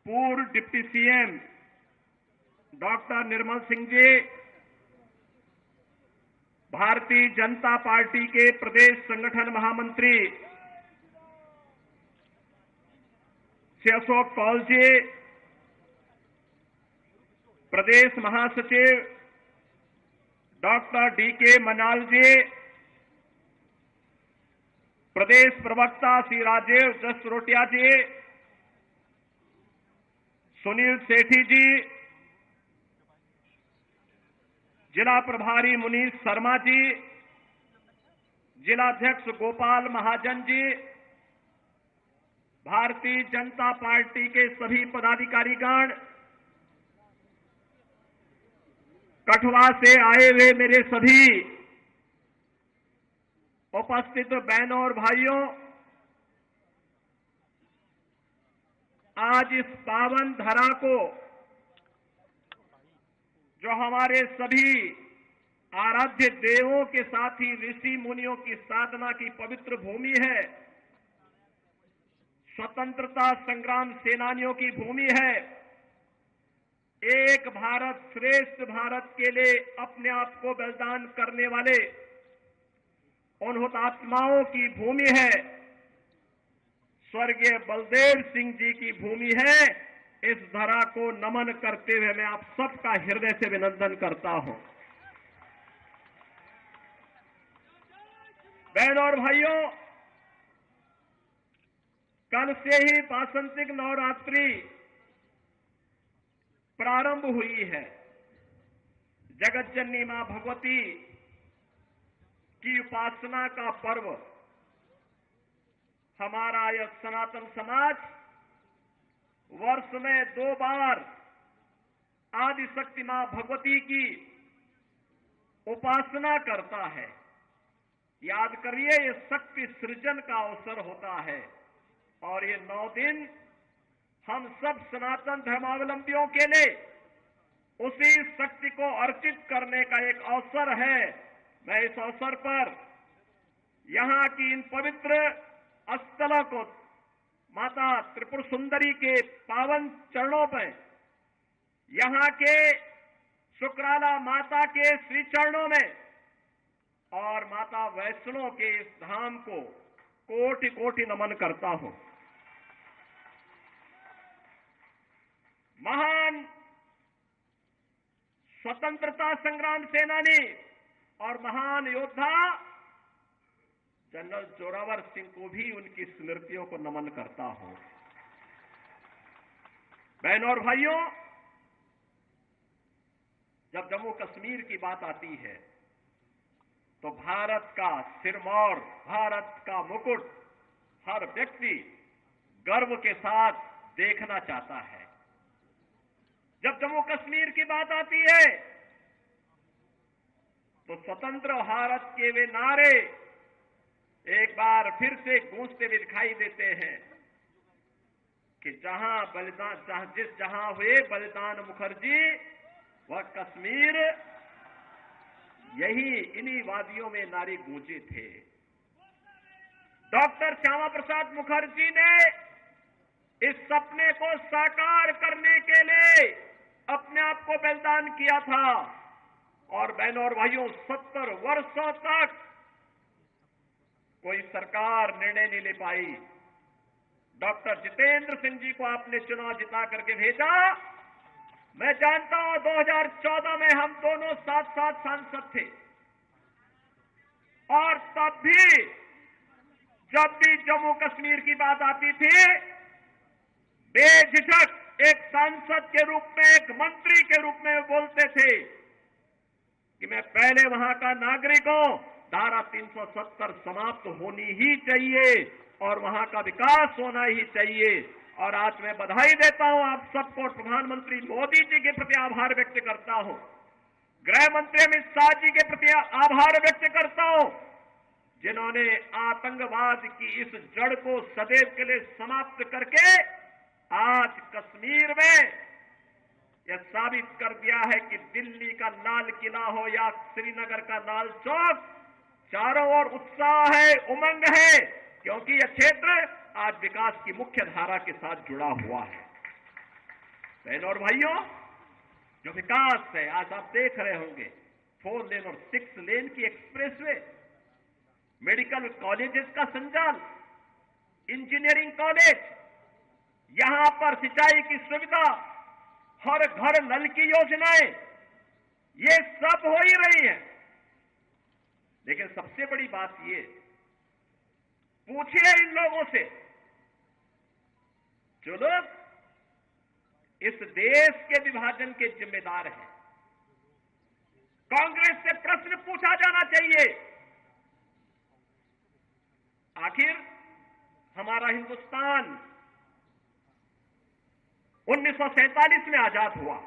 पूर्व deputy CM doctor Nirmal Singh ji, Bharatiya Janata party के प्रदेश संगठन महामंत्री श्री अशोक कौल जी, प्रदेश महासचिव डॉक्टर डी.के. मनाल जी, प्रदेश प्रवक्ता श्री राजीव जसरोटिया जी, सुनील सेठी जी, जिला प्रभारी मुनीष शर्मा जी, जिलाध्यक्ष गोपाल महाजन जी, भारतीय जनता पार्टी के सभी पदाधिकारीगण, कठुआ से आए हुए मेरे सभी उपस्थित बहनों और भाइयों, आज इस पावन धरा को, जो हमारे सभी आराध्य देवों के साथ ही ऋषि मुनियों की साधना की पवित्र भूमि है, स्वतंत्रता संग्राम सेनानियों की भूमि है, एक भारत श्रेष्ठ भारत के लिए अपने आप को बलिदान करने वाले उन हुतात्माओं की भूमि है, स्वर्गीय बलदेव सिंह जी की भूमि है। इस धरा को नमन करते हुए मैं आप सबका हृदय से अभिनंदन करता हूं। बहनों और भाइयों, कल से ही वासंतिक नवरात्रि प्रारंभ हुई है। जगत जननी मां भगवती की उपासना का पर्व हमारा यह सनातन समाज वर्ष में 2 बार आदि शक्ति मां भगवती की उपासना करता है। याद करिए, ये शक्ति सृजन का अवसर होता है और ये 9 दिन हम सब सनातन धर्मावलंबियों के लिए उसी शक्ति को अर्चित करने का एक अवसर है। मैं इस अवसर पर यहां की इन पवित्र स्थलों को, माता त्रिपुर सुंदरी के पावन चरणों पर, यहां के शुक्राला माता के श्री चरणों में और माता वैष्णो के इस धाम को कोटि कोटि नमन करता हूं। महान स्वतंत्रता संग्राम सेनानी और महान योद्धा जनरल जोरावर सिंह को भी उनकी स्मृतियों को नमन करता हूं। बहनों और भाइयों, जब जम्मू कश्मीर की बात आती है तो भारत का सिरमौर, भारत का मुकुट हर व्यक्ति गर्व के साथ देखना चाहता है। जब जम्मू कश्मीर की बात आती है तो स्वतंत्र भारत के वे नारे एक बार फिर से गूंजते हुए दिखाई देते हैं कि जहां हुए बलिदान मुखर्जी, वह कश्मीर यही इन्हीं वादियों में नारे गूंजे थे। डॉक्टर श्यामा प्रसाद मुखर्जी ने इस सपने को साकार करने के लिए अपने आप को बलिदान किया था और बहनों और भाइयों, 70 वर्षों तक कोई सरकार निर्णय नहीं ले पाई। डॉक्टर जितेंद्र सिंह जी को आपने चुनाव जिता करके भेजा। मैं जानता हूं 2014 में हम दोनों साथ साथ सांसद थे और तब भी जब भी जम्मू कश्मीर की बात आती थी, बेझिझक एक सांसद के रूप में, एक मंत्री के रूप में बोलते थे कि मैं पहले वहां का नागरिक हूं, धारा 370 समाप्त होनी ही चाहिए और वहां का विकास होना ही चाहिए। और आज मैं बधाई देता हूं आप सबको, प्रधानमंत्री मोदी जी के प्रति आभार व्यक्त करता हूं, गृह मंत्री अमित शाह जी के प्रति आभार व्यक्त करता हूं, जिन्होंने आतंकवाद की इस जड़ को सदैव के लिए समाप्त करके आज कश्मीर में यह साबित कर दिया है कि दिल्ली का लाल किला हो या श्रीनगर का लाल चौक, चारों ओर उत्साह है, उमंग है, क्योंकि यह क्षेत्र आज विकास की मुख्य धारा के साथ जुड़ा हुआ है। बहनों और भाइयों, जो विकास है, आज आप देख रहे होंगे 4 लेन और 6 लेन की एक्सप्रेसवे, मेडिकल कॉलेजेस का संचालन, इंजीनियरिंग कॉलेज, यहां पर सिंचाई की सुविधा, हर घर नल की योजनाएं, ये सब हो ही रही है। लेकिन सबसे बड़ी बात ये, पूछिए इन लोगों से जो लोग इस देश के विभाजन के जिम्मेदार हैं। कांग्रेस से प्रश्न पूछा जाना चाहिए, आखिर हमारा हिंदुस्तान 1947 में आजाद हुआ,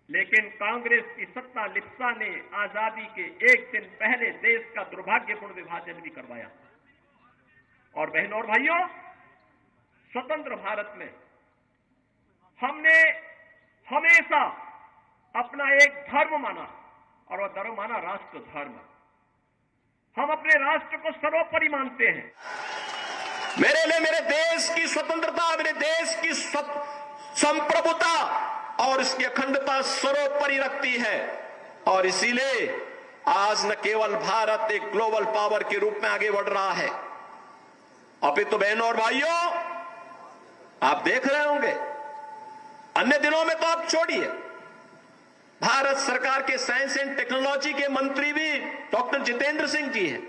लेकिन कांग्रेस की सत्ता लिप्सा ने आजादी के एक दिन पहले देश का दुर्भाग्यपूर्ण विभाजन भी करवाया। और बहनों और भाइयों, स्वतंत्र भारत में हमने हमेशा अपना एक धर्म माना, और वह धर्म माना राष्ट्र धर्म। हम अपने राष्ट्र को सर्वोपरि मानते हैं। मेरे लिए मेरे देश की स्वतंत्रता, मेरे देश की संप्रभुता और इसकी अखंडता सर्वोपरि रखती है। और इसीलिए आज न केवल भारत एक ग्लोबल पावर के रूप में आगे बढ़ रहा है, अभी तो बहनों और भाइयों आप देख रहे होंगे, अन्य दिनों में तो आप छोड़िए, भारत सरकार के साइंस एंड टेक्नोलॉजी के मंत्री भी डॉक्टर जितेंद्र सिंह जी हैं,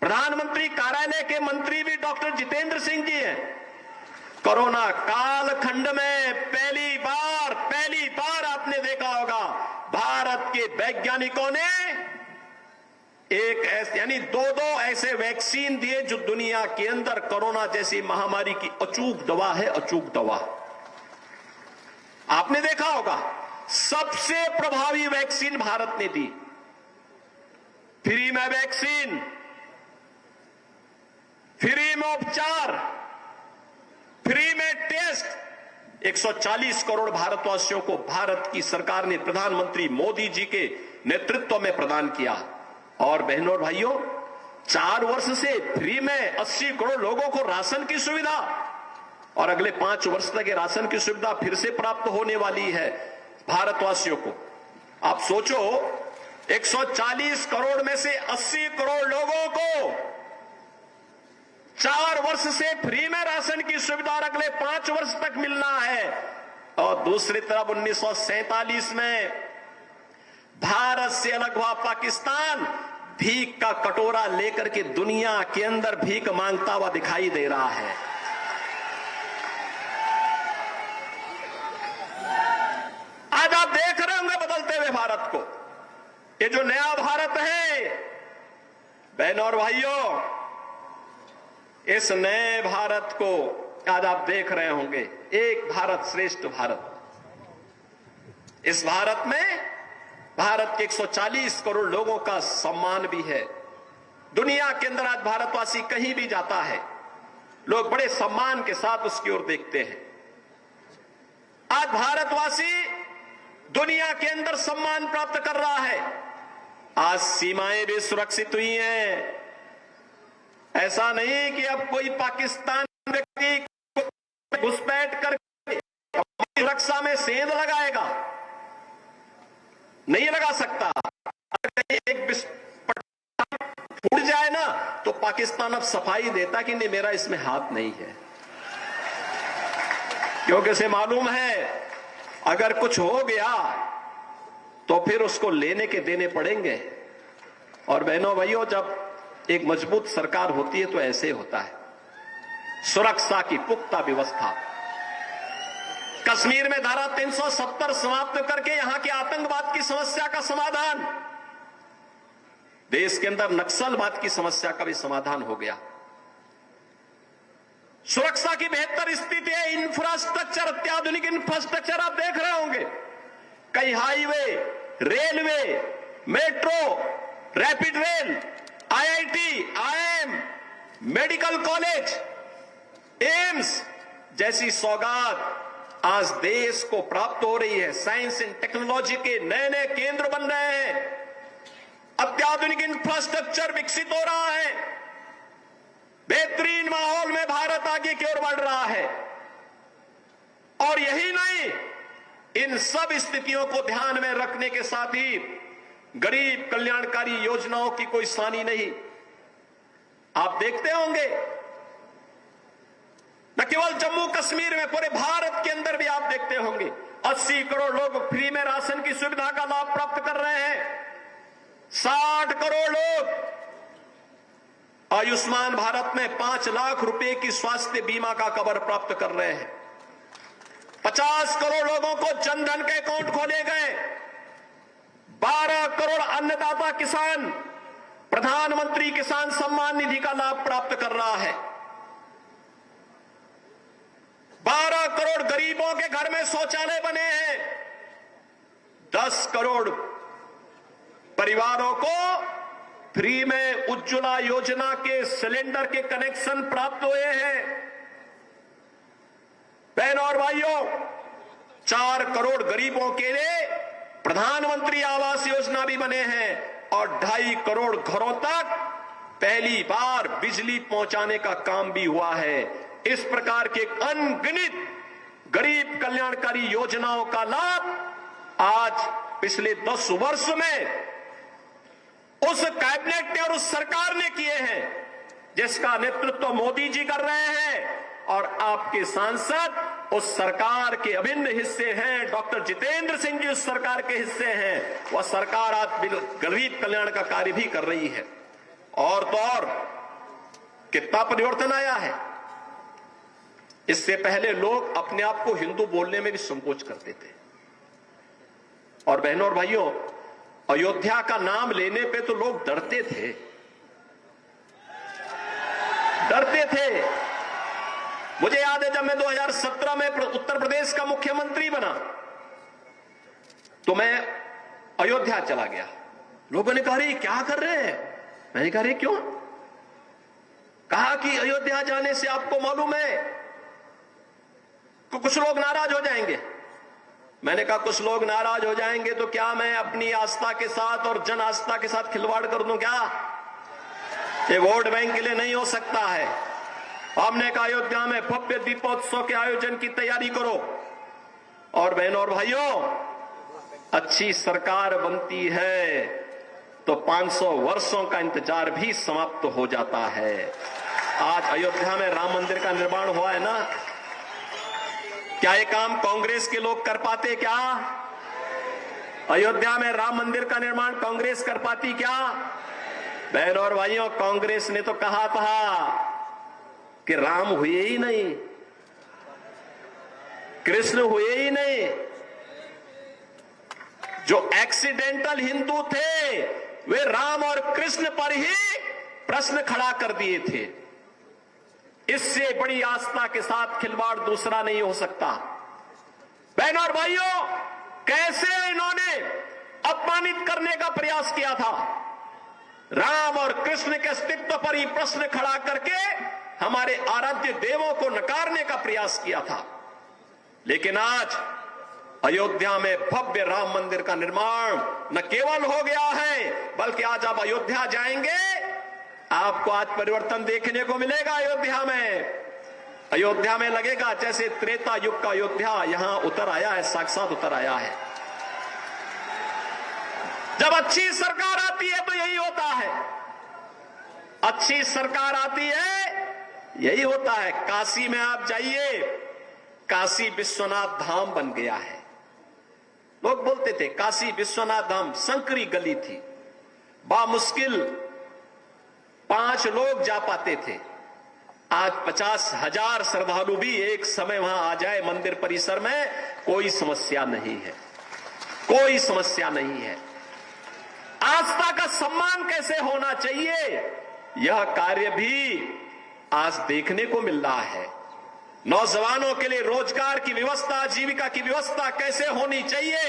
प्रधानमंत्री कार्यालय के मंत्री भी डॉक्टर जितेंद्र सिंह जी हैं। कोरोना कालखंड में पहली बार आपने देखा होगा, भारत के वैज्ञानिकों ने एक ऐसे यानी दो ऐसे वैक्सीन दिए जो दुनिया के अंदर कोरोना जैसी महामारी की अचूक दवा है, अचूक दवा। आपने देखा होगा, सबसे प्रभावी वैक्सीन भारत ने दी, फ्री में वैक्सीन, फ्री में उपचार, फ्री में टेस्ट, 140 करोड़ भारतवासियों को भारत की सरकार ने प्रधानमंत्री मोदी जी के नेतृत्व में प्रदान किया। और बहनों और भाइयों, 4 वर्ष से फ्री में 80 करोड़ लोगों को राशन की सुविधा, और अगले 5 वर्ष तक ये राशन की सुविधा फिर से प्राप्त होने वाली है भारतवासियों को। आप सोचो, 140 करोड़ में से 80 करोड़ लोगों को 4 वर्ष से फ्री में राशन की सुविधा और अगले 5 वर्ष तक मिलना है। और दूसरी तरफ 1947 में भारत से अलग हुआ पाकिस्तान भीख का कटोरा लेकर के दुनिया के अंदर भीख मांगता हुआ दिखाई दे रहा है। आज आप देख रहे होंगे बदलते हुए भारत को, ये जो नया भारत है, बहनों और भाइयों, इस नए भारत को आज आप देख रहे होंगे, एक भारत श्रेष्ठ भारत। इस भारत में भारत के 140 करोड़ लोगों का सम्मान भी है। दुनिया के अंदर आज भारतवासी कहीं भी जाता है, लोग बड़े सम्मान के साथ उसकी ओर देखते हैं। आज भारतवासी दुनिया के अंदर सम्मान प्राप्त कर रहा है। आज सीमाएं भी सुरक्षित हुई हैं। ऐसा नहीं कि अब कोई पाकिस्तान व्यक्ति घुसपैठ करके सुरक्षा में सेंध लगाएगा, नहीं लगा सकता। अगर एक फूट जाए ना तो पाकिस्तान अब सफाई देता कि नहीं, मेरा इसमें हाथ नहीं है, क्योंकि उसे मालूम है अगर कुछ हो गया तो फिर उसको लेने के देने पड़ेंगे। और बहनों भाइयों, जब एक मजबूत सरकार होती है तो ऐसे होता है। सुरक्षा की पुख्ता व्यवस्था, कश्मीर में धारा 370 समाप्त करके यहां के आतंकवाद की समस्या का समाधान, देश के अंदर नक्सलवाद की समस्या का भी समाधान हो गया। सुरक्षा की बेहतर स्थिति है, इंफ्रास्ट्रक्चर, अत्याधुनिक इंफ्रास्ट्रक्चर आप देख रहे होंगे, कई highway, railway, metro, rapid rail, IIT, IIM, medical college, AIIMS जैसी सौगात आज देश को प्राप्त हो रही है। साइंस एंड टेक्नोलॉजी के नए नए केंद्र बन रहे हैं, अत्याधुनिक इंफ्रास्ट्रक्चर विकसित हो रहा है, बेहतरीन माहौल में भारत आगे की ओर बढ़ रहा है। और यही नहीं, इन सब स्थितियों को ध्यान में रखने के साथ ही गरीब कल्याणकारी योजनाओं की कोई सानी नहीं। आप देखते होंगे न केवल जम्मू कश्मीर में, पूरे भारत के अंदर भी आप देखते होंगे 80 करोड़ लोग फ्री में राशन की सुविधा का लाभ प्राप्त कर रहे हैं। 60 करोड़ लोग आयुष्मान भारत में 5 लाख रुपए की स्वास्थ्य बीमा का कवर प्राप्त कर रहे हैं। 50 करोड़ लोगों को जनधन के अकाउंट खोले गए। 12 करोड़ अन्नदाता किसान प्रधानमंत्री किसान सम्मान निधि का लाभ प्राप्त कर रहा है। 12 करोड़ गरीबों के घर में शौचालय बने हैं। 10 करोड़ परिवारों को फ्री में उज्ज्वला योजना के सिलेंडर के कनेक्शन प्राप्त हुए हैं। बहनों और भाइयों, 4 करोड़ गरीबों के लिए प्रधानमंत्री आवास योजना भी बने हैं और 2.5 करोड़ घरों तक पहली बार बिजली पहुंचाने का काम भी हुआ है। इस प्रकार के अनगिनत गरीब कल्याणकारी योजनाओं का लाभ आज पिछले 10 वर्ष में उस कैबिनेट ने और उस सरकार ने किए हैं, जिसका नेतृत्व मोदी जी कर रहे हैं और आपके सांसद उस सरकार के अभिन्न हिस्से हैं। डॉक्टर जितेंद्र सिंह जी उस सरकार के हिस्से हैं। वह सरकार आज गरीब कल्याण का कार्य भी कर रही है। और तो और कितना परिवर्तन आया है। इससे पहले लोग अपने आप को हिंदू बोलने में भी संकोच करते थे। और बहनों और भाइयों, अयोध्या का नाम लेने पे तो लोग डरते थे। मुझे याद है जब मैं 2017 में उत्तर प्रदेश का मुख्यमंत्री बना तो मैं अयोध्या चला गया। लोगों ने कहा रे क्या कर रहे हैं? मैंने कहा रे क्यों? कहा कि अयोध्या जाने से आपको मालूम है कि कुछ लोग नाराज हो जाएंगे। मैंने कहा कुछ लोग नाराज हो जाएंगे तो क्या मैं अपनी आस्था के साथ और जन आस्था के साथ खिलवाड़ कर दूं क्या? ये वोट बैंक के लिए नहीं हो सकता है। हमने कहा अयोध्या में भव्य दीपोत्सव के आयोजन की तैयारी करो। और बहनों और भाइयों, अच्छी सरकार बनती है तो 500 वर्षों का इंतजार भी समाप्त हो जाता है। आज अयोध्या में राम मंदिर का निर्माण हुआ है ना, क्या ये काम कांग्रेस के लोग कर पाते क्या? अयोध्या में राम मंदिर का निर्माण कांग्रेस कर पाती क्या? बहनों और भाइयों, कांग्रेस ने तो कहा था कि राम हुए ही नहीं, कृष्ण हुए ही नहीं। जो एक्सीडेंटल हिंदू थे वे राम और कृष्ण पर ही प्रश्न खड़ा कर दिए थे। इससे बड़ी आस्था के साथ खिलवाड़ दूसरा नहीं हो सकता। बहनों और भाइयों, कैसे इन्होंने अपमानित करने का प्रयास किया था। राम और कृष्ण के अस्तित्व पर ही प्रश्न खड़ा करके हमारे आराध्य देवों को नकारने का प्रयास किया था। लेकिन आज अयोध्या में भव्य राम मंदिर का निर्माण न केवल हो गया है, बल्कि आज आप अयोध्या जाएंगे, आपको आज परिवर्तन देखने को मिलेगा। अयोध्या में लगेगा जैसे त्रेता युग का अयोध्या यहां उतर आया है, साक्षात उतर आया है। जब अच्छी सरकार आती है तो यही होता है। अच्छी सरकार आती है यही होता है। काशी में आप जाइए, काशी विश्वनाथ धाम बन गया है। लोग बोलते थे काशी विश्वनाथ धाम संकरी गली थी, बामुश्किल 5 लोग जा पाते थे। आज 50,000 श्रद्धालु भी एक समय वहां आ जाए मंदिर परिसर में, कोई समस्या नहीं है, कोई समस्या नहीं है। आस्था का सम्मान कैसे होना चाहिए, यह कार्य भी आज देखने को मिल रहा है। नौजवानों के लिए रोजगार की व्यवस्था, आजीविका की व्यवस्था कैसे होनी चाहिए,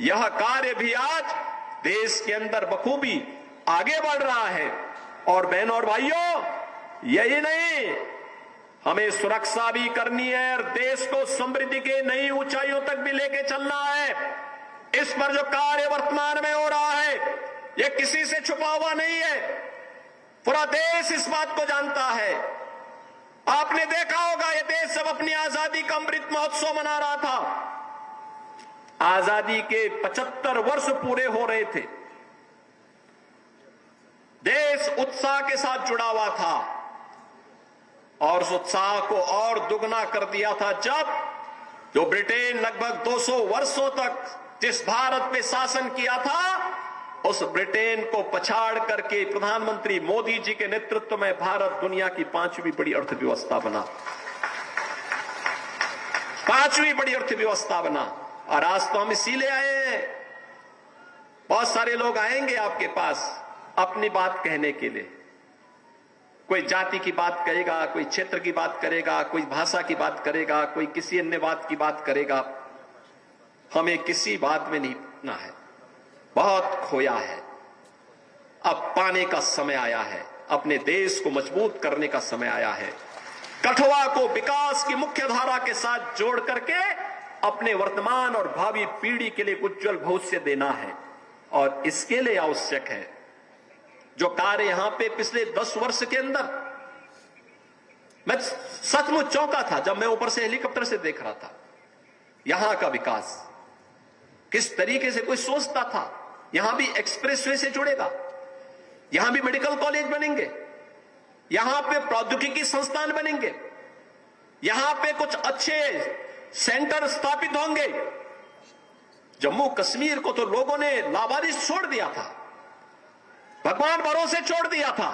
यह कार्य भी आज देश के अंदर बखूबी आगे बढ़ रहा है। और बहनों और भाइयों, यही नहीं, हमें सुरक्षा भी करनी है और देश को समृद्धि के नई ऊंचाइयों तक भी लेके चलना है। इस पर जो कार्य वर्तमान में हो रहा है, यह किसी से छुपा हुआ नहीं है। पूरा देश इस बात को जानता है। आपने देखा होगा, यह देश जब अपनी आजादी का अमृत अमृत महोत्सव मना रहा था। आजादी के 75 वर्ष पूरे हो रहे थे। देश उत्साह के साथ जुड़ा हुआ था और उस उत्साह को और दुगना कर दिया था जब जो ब्रिटेन लगभग 200 वर्षों तक जिस भारत पे शासन किया था, उस ब्रिटेन को पछाड़ करके प्रधानमंत्री मोदी जी के नेतृत्व में भारत दुनिया की 5वीं बड़ी अर्थव्यवस्था बना। 5वीं बड़ी अर्थव्यवस्था बना। और आज तो हम इसीलिए आए हैं। बहुत सारे लोग आएंगे आपके पास अपनी बात कहने के लिए। कोई जाति की बात करेगा, कोई क्षेत्र की बात करेगा, कोई भाषा की बात करेगा, कोई किसी अन्य बात की बात करेगा। हमें किसी बात में नहीं पड़ना है। बहुत खोया है। अब पाने का समय आया है। अपने देश को मजबूत करने का समय आया है। कठुआ को विकास की मुख्य धारा के साथ जोड़ करके अपने वर्तमान और भावी पीढ़ी के लिए उज्जवल भविष्य देना है। और इसके लिए आवश्यक है जो कार्य यहां पे पिछले 10 वर्ष के अंदर, मैं सचमुच चौंका था जब मैं ऊपर से हेलीकॉप्टर से देख रहा था। यहां का विकास किस तरीके से कोई सोचता था यहां भी एक्सप्रेसवे से जुड़ेगा, यहां भी मेडिकल कॉलेज बनेंगे, यहां पे प्रौद्योगिकी संस्थान बनेंगे, यहां पे कुछ अच्छे सेंटर स्थापित होंगे। जम्मू कश्मीर को तो लोगों ने लावारिस छोड़ दिया था, भगवान भरोसे छोड़ दिया था।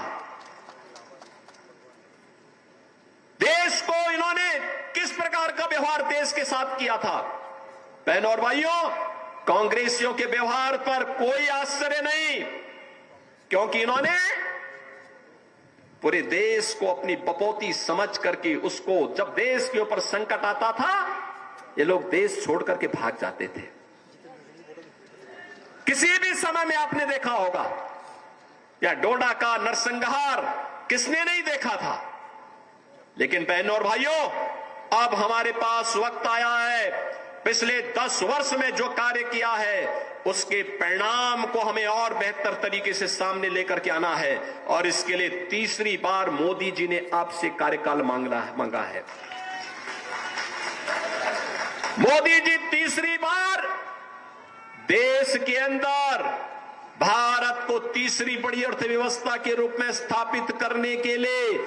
देश को इन्होंने किस प्रकार का व्यवहार देश के साथ किया था। बहनों और भाइयों, कांग्रेसियों के व्यवहार पर कोई आश्चर्य नहीं, क्योंकि इन्होंने पूरे देश को अपनी बपौती समझ करके उसको, जब देश के ऊपर संकट आता था, ये लोग देश छोड़ करके भाग जाते थे। किसी भी समय में आपने देखा होगा, या डोडा का नरसंहार किसने नहीं देखा था। लेकिन बहनों और भाइयों, अब हमारे पास वक्त आया है। पिछले 10 वर्ष में जो कार्य किया है उसके परिणाम को हमें और बेहतर तरीके से सामने लेकर के आना है। और इसके लिए तीसरी बार मोदी जी ने आपसे कार्यकाल मांगा है। मोदी जी तीसरी बार देश के अंदर भारत को तीसरी बड़ी अर्थव्यवस्था के रूप में स्थापित करने के लिए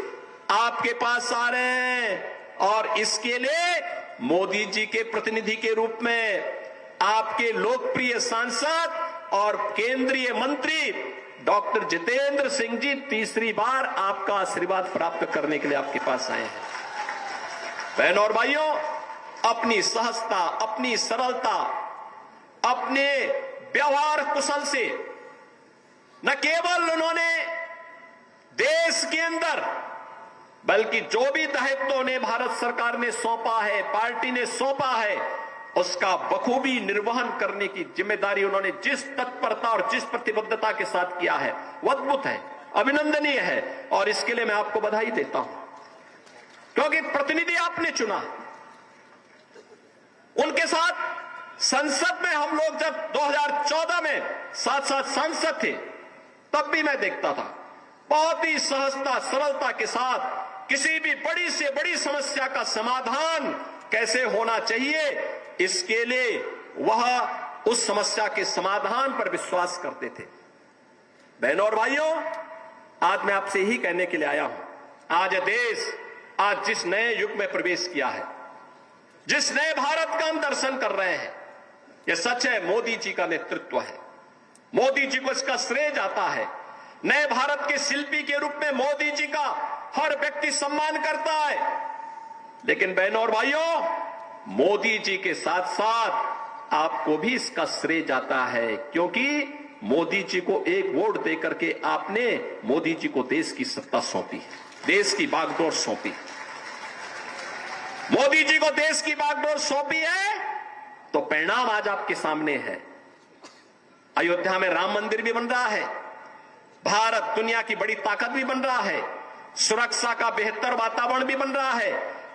आपके पास आ रहे हैं। और इसके लिए मोदी जी के प्रतिनिधि के रूप में आपके लोकप्रिय सांसद और केंद्रीय मंत्री डॉक्टर जितेंद्र सिंह जी तीसरी बार आपका आशीर्वाद प्राप्त करने के लिए आपके पास आए हैं। बहनों और भाइयों, अपनी सहजता, अपनी सरलता, अपने व्यवहार कुशल से न केवल उन्होंने देश के अंदर, बल्कि जो भी दायित्व उन्हें भारत सरकार ने सौंपा है, पार्टी ने सौंपा है, उसका बखूबी निर्वहन करने की जिम्मेदारी उन्होंने जिस तत्परता और जिस प्रतिबद्धता के साथ किया है, वो अद्भुत है, अभिनंदनीय है। और इसके लिए मैं आपको बधाई देता हूं, क्योंकि प्रतिनिधि आपने चुना। उनके साथ संसद में हम लोग जब 2014 में साथ साथ सांसद थे, तब भी मैं देखता था बहुत ही सहजता, सरलता के साथ किसी भी बड़ी से बड़ी समस्या का समाधान कैसे होना चाहिए, इसके लिए वह उस समस्या के समाधान पर विश्वास करते थे। बहनों और भाइयों, आज मैं आपसे ही कहने के लिए आया हूं, आज देश आज जिस नए युग में प्रवेश किया है, जिस नए भारत का हम दर्शन कर रहे हैं, यह सच है मोदी जी का नेतृत्व है। मोदी जी को इसका श्रेय जाता है। नए भारत के शिल्पी के रूप में मोदी जी का हर व्यक्ति सम्मान करता है। लेकिन बहनों और भाइयों, मोदी जी के साथ साथ आपको भी इसका श्रेय जाता है, क्योंकि मोदी जी को एक वोट देकर के आपने मोदी जी को देश की सत्ता सौंपी, देश की बागडोर सौंपी। मोदी जी को देश की बागडोर सौंपी है तो परिणाम आज आपके सामने है। अयोध्या में राम मंदिर भी बन रहा है, भारत दुनिया की बड़ी ताकत भी बन रहा है, सुरक्षा का बेहतर वातावरण भी बन रहा है,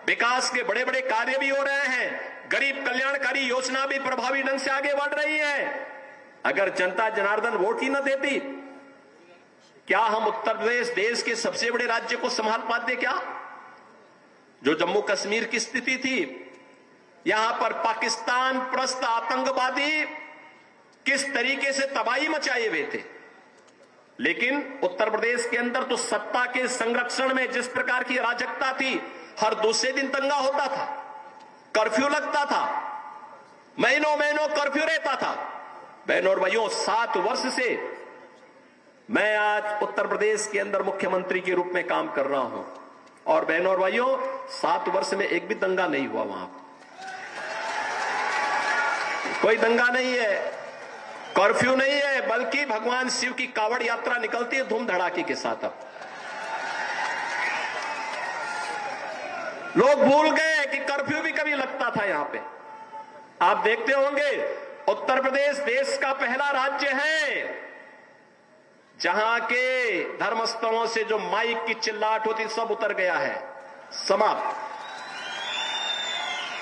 विकास के बड़े बड़े कार्य भी हो रहे हैं, गरीब कल्याणकारी योजना भी प्रभावी ढंग से आगे बढ़ रही है। अगर जनता जनार्दन वोट ही न देती, क्या हम उत्तर प्रदेश देश के सबसे बड़े राज्य को संभाल पाते? क्या जो जम्मू कश्मीर की स्थिति थी, यहां पर पाकिस्तान प्रस्त आतंकवादी किस तरीके से तबाही मचाए हुए थे, लेकिन उत्तर प्रदेश के अंदर तो सत्ता के संरक्षण में जिस प्रकार की अराजकता थी, हर दूसरे दिन दंगा होता था, कर्फ्यू लगता था, महीनों महीनों कर्फ्यू रहता था। बहनों और भाइयों, 7 वर्ष से मैं आज उत्तर प्रदेश के अंदर मुख्यमंत्री के रूप में काम कर रहा हूं, और बहनों और भाइयों, 7 वर्ष में एक भी दंगा नहीं हुआ, वहां कोई दंगा नहीं है, कर्फ्यू नहीं है, बल्कि भगवान शिव की कावड़ यात्रा निकलती है धूम धड़ाके के साथ। अब लोग भूल गए कि कर्फ्यू भी कभी लगता था यहां पे। आप देखते होंगे, उत्तर प्रदेश देश का पहला राज्य है जहां के धर्मस्थलों से जो माइक की चिल्लाहट होती सब उतर गया है, समाप्त।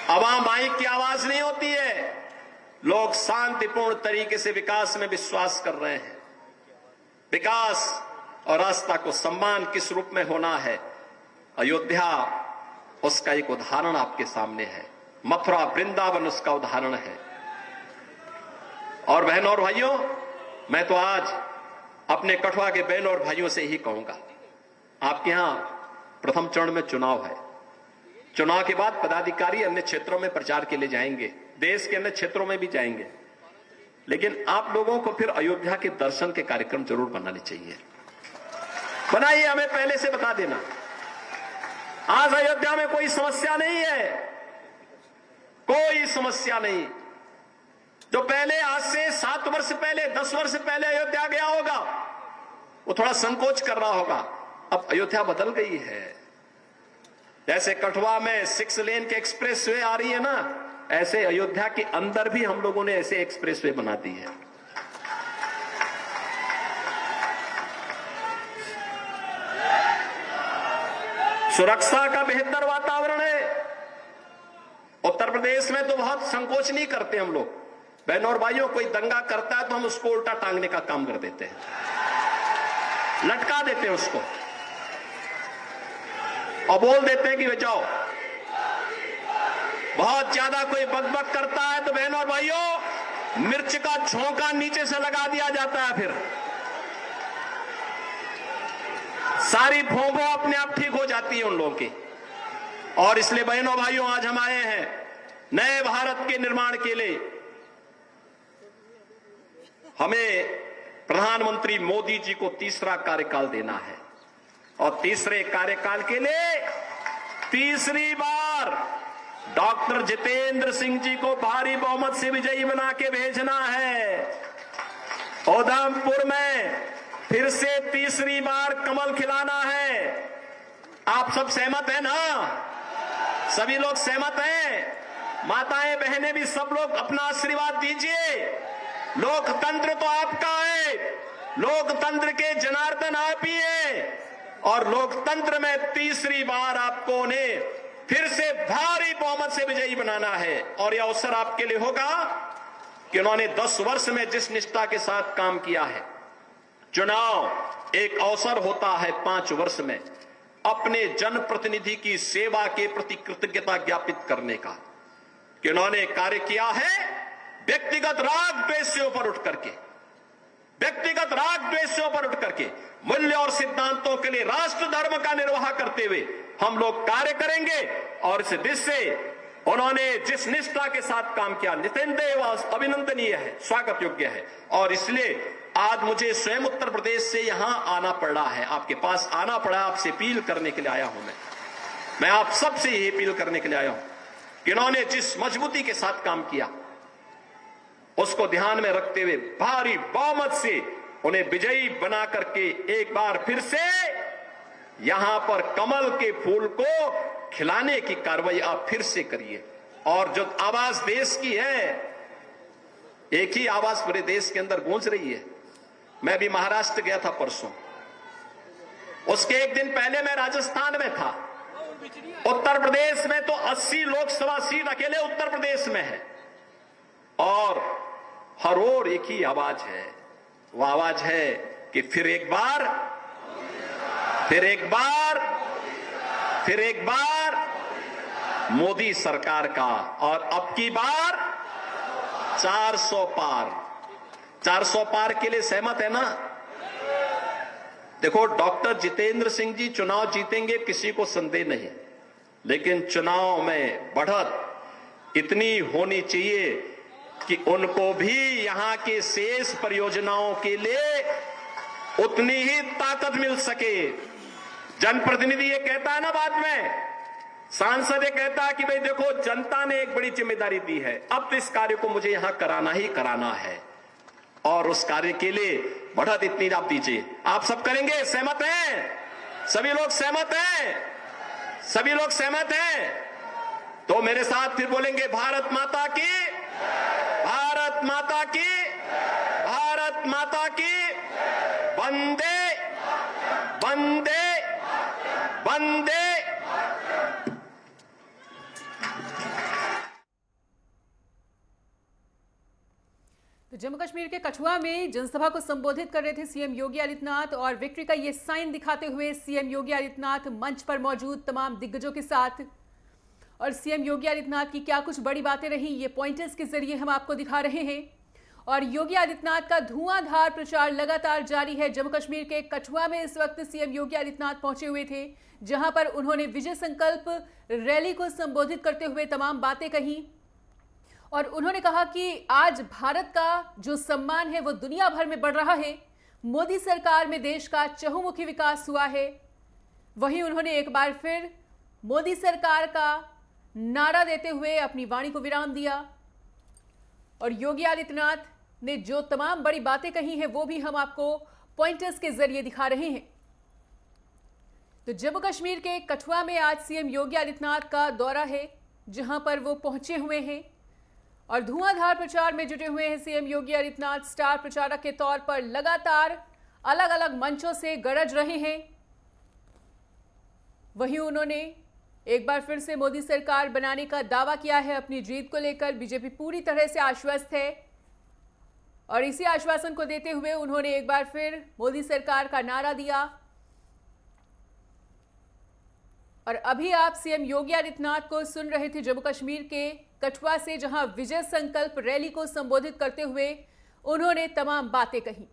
अब वहां माइक की आवाज नहीं होती है, लोग शांतिपूर्ण तरीके से विकास में विश्वास कर रहे हैं। विकास और आस्था को सम्मान किस रूप में होना है, अयोध्या उसका एक उदाहरण आपके सामने है, मथुरा वृंदावन उसका उदाहरण है। और बहनों और भाइयों, मैं तो आज अपने कठुआ के बहनों और भाइयों से ही कहूंगा, आपके यहां प्रथम चरण में चुनाव है। चुनाव के बाद पदाधिकारी अन्य क्षेत्रों में प्रचार के लिए जाएंगे, देश के अन्य क्षेत्रों में भी जाएंगे, लेकिन आप लोगों को फिर अयोध्या के दर्शन के कार्यक्रम जरूर बनाने चाहिए। बनाइए, हमें पहले से बता देना। आज अयोध्या में कोई समस्या नहीं है, कोई समस्या नहीं। जो पहले आज से 7 वर्ष पहले, 10 वर्ष पहले अयोध्या गया होगा, वो थोड़ा संकोच कर रहा होगा। अब अयोध्या बदल गई है। जैसे कठुआ में 6 लेन के एक्सप्रेस वे आ रही है ना, ऐसे अयोध्या के अंदर भी हम लोगों ने ऐसे एक्सप्रेस वे बना दी है। सुरक्षा का बेहतर वातावरण है। उत्तर प्रदेश में तो बहुत संकोच नहीं करते हम लोग। बहनों और भाइयों, कोई दंगा करता है तो हम उसको उल्टा टांगने का काम कर देते हैं, लटका देते हैं उसको और बोल देते हैं कि बचाओ। बहुत ज्यादा कोई बकबक करता है तो बहनों और भाइयों, मिर्च का झोंका नीचे से लगा दिया जाता है, फिर सारी भोंभो अपने आप ठीक हो जाती है उन लोगों की। और इसलिए बहनों भाइयों, आज हम आए हैं नए भारत के निर्माण के लिए। हमें प्रधानमंत्री मोदी जी को तीसरा कार्यकाल देना है, और तीसरे कार्यकाल के लिए तीसरी बार डॉक्टर जितेंद्र सिंह जी को भारी बहुमत से विजयी बना के भेजना है। उधमपुर में फिर से तीसरी बार कमल खिलाना है। आप सब सहमत हैं ना? सभी लोग सहमत हैं? माताएं बहनें भी सब लोग अपना आशीर्वाद दीजिए। लोकतंत्र तो आपका है, लोकतंत्र के जनार्दन आप ही हैं, और लोकतंत्र में तीसरी बार आपको उन्हें फिर से भारी बहुमत से विजयी बनाना है। और यह अवसर आपके लिए होगा कि उन्होंने 10 वर्ष में जिस निष्ठा के साथ काम किया है। चुनाव एक अवसर होता है 5 वर्ष में अपने जनप्रतिनिधि की सेवा के प्रति कृतज्ञता ज्ञापित करने का, कि उन्होंने कार्य किया है व्यक्तिगत राग द्वेष से ऊपर उठ करके, व्यक्तिगत राग द्वेष से ऊपर उठ करके मूल्य और सिद्धांतों के लिए राष्ट्र धर्म का निर्वाह करते हुए हम लोग कार्य करेंगे। और इस दिशा से उन्होंने जिस निष्ठा के साथ काम किया, निसंदेह अभिनंदनीय है, स्वागत योग्य है। और इसलिए आज मुझे स्वयं उत्तर प्रदेश से यहां आना पड़ रहा है, आपके पास आना पड़ा, आपसे अपील करने के लिए आया हूं। मैं आप सबसे यही अपील करने के लिए आया हूं कि उन्होंने जिस मजबूती के साथ काम किया उसको ध्यान में रखते हुए भारी बहुमत से उन्हें विजयी बना करके एक बार फिर से यहां पर कमल के फूल को खिलाने की कार्रवाई आप फिर से करिए। और जो आवाज देश की है, एक ही आवाज पूरे देश के अंदर गूंज रही है। मैं भी महाराष्ट्र गया था परसों, उसके एक दिन पहले मैं राजस्थान में था। उत्तर प्रदेश में तो 80 लोकसभा सीट अकेले उत्तर प्रदेश में है, और हर ओर एक ही आवाज है। वो आवाज है कि फिर एक बार, फिर एक बार, फिर एक बार मोदी सरकार का। और अब की बार 400 पार। 400 पार के लिए सहमत है ना? देखो, डॉक्टर जितेंद्र सिंह जी चुनाव जीतेंगे, किसी को संदेह नहीं, लेकिन चुनाव में बढ़त इतनी होनी चाहिए कि उनको भी यहां के शेष परियोजनाओं के लिए उतनी ही ताकत मिल सके। जनप्रतिनिधि ये कहता है ना, बाद में सांसद ये कहता है कि भाई देखो, जनता ने एक बड़ी जिम्मेदारी दी है, अब तो इस कार्य को मुझे यहां कराना ही कराना है, और उस कार्य के लिए बढ़त इतनी आप दीजिए। आप सब करेंगे? सहमत हैं? सभी लोग सहमत हैं? सभी लोग सहमत हैं? तो मेरे साथ फिर बोलेंगे, भारत माता की, भारत माता की, भारत माता की, वंदे वंदे वंदे। तो जम्मू कश्मीर के कठुआ में जनसभा को संबोधित कर रहे थे सीएम योगी आदित्यनाथ, और विक्ट्री का ये साइन दिखाते हुए सीएम योगी आदित्यनाथ मंच पर मौजूद तमाम दिग्गजों के साथ। और सीएम योगी आदित्यनाथ की क्या कुछ बड़ी बातें रही, ये पॉइंटर्स के जरिए हम आपको दिखा रहे हैं। और योगी आदित्यनाथ का धुआंधार प्रचार लगातार जारी है। जम्मू कश्मीर के कठुआ में इस वक्त सीएम योगी आदित्यनाथ पहुंचे हुए थे, जहां पर उन्होंने विजय संकल्प रैली को संबोधित करते हुए तमाम बातें कही। और उन्होंने कहा कि आज भारत का जो सम्मान है वो दुनिया भर में बढ़ रहा है। मोदी सरकार में देश का चहुमुखी विकास हुआ है। वहीं उन्होंने एक बार फिर मोदी सरकार का नारा देते हुए अपनी वाणी को विराम दिया। और योगी आदित्यनाथ ने जो तमाम बड़ी बातें कही हैं वो भी हम आपको पॉइंटर्स के जरिए दिखा रहे हैं। तो जम्मू कश्मीर के कठुआ में आज सीएम योगी आदित्यनाथ का दौरा है, जहां पर वो पहुंचे हुए हैं और धुआंधार प्रचार में जुटे हुए हैं। सीएम योगी आदित्यनाथ स्टार प्रचारक के तौर पर लगातार अलग अलग मंचों से गरज रहे हैं। वहीं उन्होंने एक बार फिर से मोदी सरकार बनाने का दावा किया है। अपनी जीत को लेकर बीजेपी पूरी तरह से आश्वस्त है, और इसी आश्वासन को देते हुए उन्होंने एक बार फिर मोदी सरकार का नारा दिया। और अभी आप सीएम योगी आदित्यनाथ को सुन रहे थे जम्मू कश्मीर के कठुआ से, जहां विजय संकल्प रैली को संबोधित करते हुए उन्होंने तमाम बातें कही।